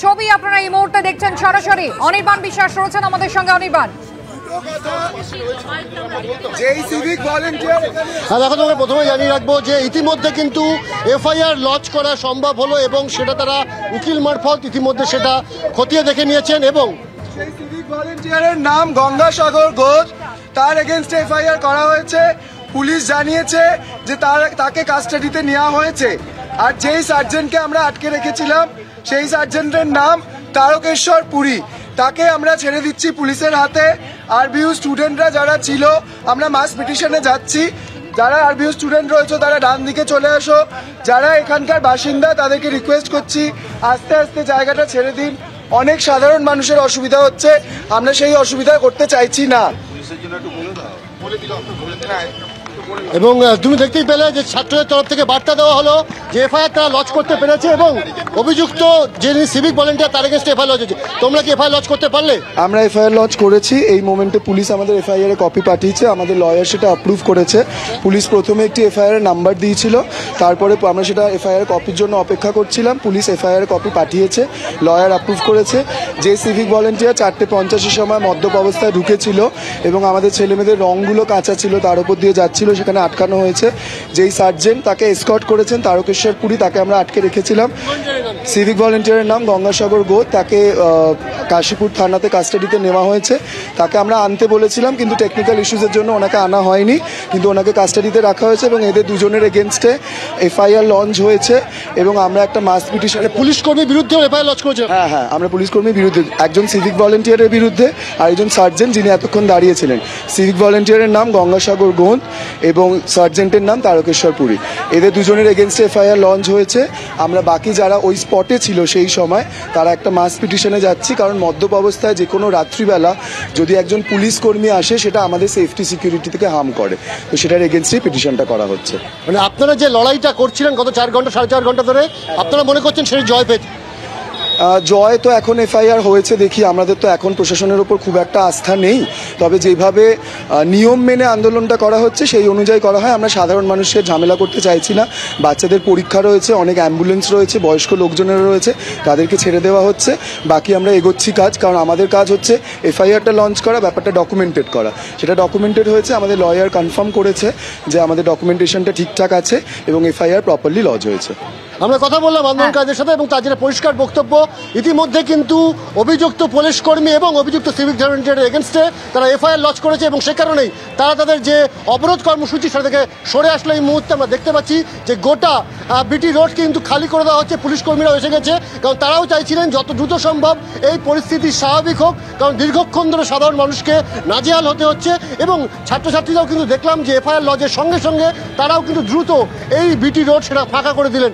ছবি আপনারা এই মুহূর্তে দেখছেন সরাসরি। অনির্বাণ বিশ্বাস রয়েছেন আমাদের সঙ্গে। অনির্বাণ, দেখো, তোমাকে প্রথমে জানিয়ে রাখবো যে ইতিমধ্যে কিন্তু এফআইআর লঞ্চ করা সম্ভব হলো এবং সেটা তারা উকিল মারফত ইতিমধ্যে সেটা খতিয়ে দেখে নিয়েছেন এবং সেই সিভিক ভলেন্টিয়ারের নাম গঙ্গাসাগর ঘোষ, তার এগেনস্টে এফআইআর করা হয়েছে। পুলিশ জানিয়েছে যে তাকে কাস্টাডিতে নেওয়া হয়েছে। আর যেই সার্জেন্টকে আমরা আটকে রেখেছিলাম সেই সার্জেন্টের নাম তারকেশ্বর পুরী, তাকে আমরা ছেড়ে দিচ্ছি পুলিশের হাতে। আরবিইউ স্টুডেন্টরা যারা ছিল, আমরা মাস পিটিশনে যাচ্ছি। যারা আরবিইউ স্টুডেন্ট রয়েছে তারা ডান দিকে চলে আসো। যারা এখানকার বাসিন্দা তাদেরকে রিকোয়েস্ট করছি আস্তে আস্তে জায়গাটা ছেড়ে দিন। অনেক সাধারণ মানুষের অসুবিধা হচ্ছে, আমরা সেই অসুবিধা করতে চাইছি না। এবং তুমি দেখতেই পেলে যে ছাত্রদের তরফ থেকে বার্তা দেওয়া হলো যে এফআইআর তারা লঞ্চ করতে পেরেছে এবং অভিযুক্ত যিনি সিভিক ভলেন্টিয়ার তার এগেন্স্টে এফআইআর লঞ্চ হয়েছে। তোমরা কি এফআইআর লঞ্চ করতে পারলে? আমরা এফআইআর লঞ্চ করেছি। এই মোমেন্টে পুলিশ আমাদের এফআইআর এর কপি পাঠিয়েছে, আমাদের লয়ার সেটা অ্যাপ্রুভ করেছে। পুলিশ প্রথমে একটি এফআইআর এর নাম্বার দিয়েছিল, তারপরে আমরা সেটা এফআইআর কপির জন্য অপেক্ষা করছিলাম। পুলিশ এফআইআর কপি পাঠিয়েছে, লয়ার অ্যাপ্রুভ করেছে। যে সিভিক ভলেন্টিয়ার 4:50 সময় মদ্যপ অবস্থায় ঢুকেছিল এবং আমাদের ছেলেমেয়েদের রঙগুলো কাঁচা ছিল, তার উপর দিয়ে যাচ্ছিল, সেখানে আটকানো হয়েছে। যেই সার্জেন্ট তাকে এসকর্ট করেছেন তারকেশ্বর পুরী, তাকে আমরা আটকে রেখেছিলাম। সিভিক ভলেন্টিয়ারের নাম গঙ্গাসাগর ঘোষ, তাকে কাশীপুর থানাতে কাস্টাডিতে নেওয়া হয়েছে। তাকে আমরা আনতে বলেছিলাম কিন্তু টেকনিক্যাল ইস্যুজের জন্য ওনাকে আনা হয়নি, কিন্তু ওনাকে কাস্টাডিতে রাখা হয়েছে এবং এদের দুজনের এগেনস্টে এফআইআর লঞ্চ হয়েছে এবং আমরা একটা মাস পিটিশন। পুলিশ কর্মীর বিরুদ্ধে এফআইআর লঞ্চ করেছে? হ্যাঁ, আমরা পুলিশ কর্মীর বিরুদ্ধে, একজন সিভিক ভলেন্টিয়ারের বিরুদ্ধে আর একজন সার্জেন্ট যিনি এতক্ষণ দাঁড়িয়েছিলেন। সিভিক ভলেন্টিয়ারের নাম গঙ্গাসাগর ঘোষ এবং সার্জেন্টের নাম তারকেশ্বর পুরী। এদের দুজনের এগেনস্টে এফআইআর লঞ্চ হয়েছে। আমরা বাকি যারা ওই স্পটে ছিল সেই সময় তারা একটা মাস পিটিশনে যাচ্ছি, কারণ মদ্যপ অবস্থায় যে কোনো রাত্রিবেলা যদি একজন পুলিশ কর্মী আসে সেটা আমাদের সেফটি সিকিউরিটি থেকে হার্ম করে, তো সেটার এগেনস্টে পিটিশনটা করা হচ্ছে। মানে আপনারা যে লড়াইটা করছিলেন গত 4 ঘন্টা 4.5 ঘন্টা ধরে, আপনারা মনে করছেন সেই জয় পেয়েছে? জয় তো এখন এফআইআর হয়েছে দেখি, আমাদের তো এখন প্রশাসনের উপর খুব একটা আস্থা নেই। তবে যেভাবে নিয়ম মেনে আন্দোলনটা করা হচ্ছে সেই অনুযায়ী করা হয়। আমরা সাধারণ মানুষের ঝামেলা করতে চাইছি না। বাচ্চাদের পরীক্ষা রয়েছে, অনেক অ্যাম্বুলেন্স রয়েছে, বয়স্ক লোকজনেরও রয়েছে, তাদেরকে ছেড়ে দেওয়া হচ্ছে। বাকি আমরা এগোচ্ছি কাজ, কারণ আমাদের কাজ হচ্ছে এফআইআরটা লঞ্চ করা, ব্যাপারটা ডকুমেন্টেড করা। সেটা ডকুমেন্টেড হয়েছে, আমাদের লয়ার কনফার্ম করেছে যে আমাদের ডকুমেন্টেশনটা ঠিকঠাক আছে এবং এফআইআর প্রপারলি লঞ্চ হয়েছে। আমরা কথা বললাম আন্দোলনকারীদের সাথে এবং তার যেটা পরিষ্কার বক্তব্য, ইতিমধ্যে কিন্তু অভিযুক্ত পুলিশ কর্মী এবং অভিযুক্ত সিভিক ভলেন্টিয়ারের এগেনস্টে তারা এফআইআর লঞ্চ করেছে এবং সে কারণেই তারা তাদের যে অবরোধ কর্মসূচি সেটা থেকে সরে আসলে এই মুহূর্তে আমরা দেখতে পাচ্ছি যে গোটা বিটি রোড কিন্তু খালি করে দেওয়া হচ্ছে। পুলিশ কর্মীরাও এসে গেছে, কারণ তারাও চাইছিলেন যত দ্রুত সম্ভব এই পরিস্থিতি স্বাভাবিক হোক, কারণ দীর্ঘক্ষণ ধরে সাধারণ মানুষকে নাজেহাল হতে হচ্ছে। এবং ছাত্রছাত্রীরাও কিন্তু দেখলাম যে এফআইআর লঞ্চের সঙ্গে সঙ্গে তারাও কিন্তু দ্রুত এই বিটি রোড সেটা ফাঁকা করে দিলেন।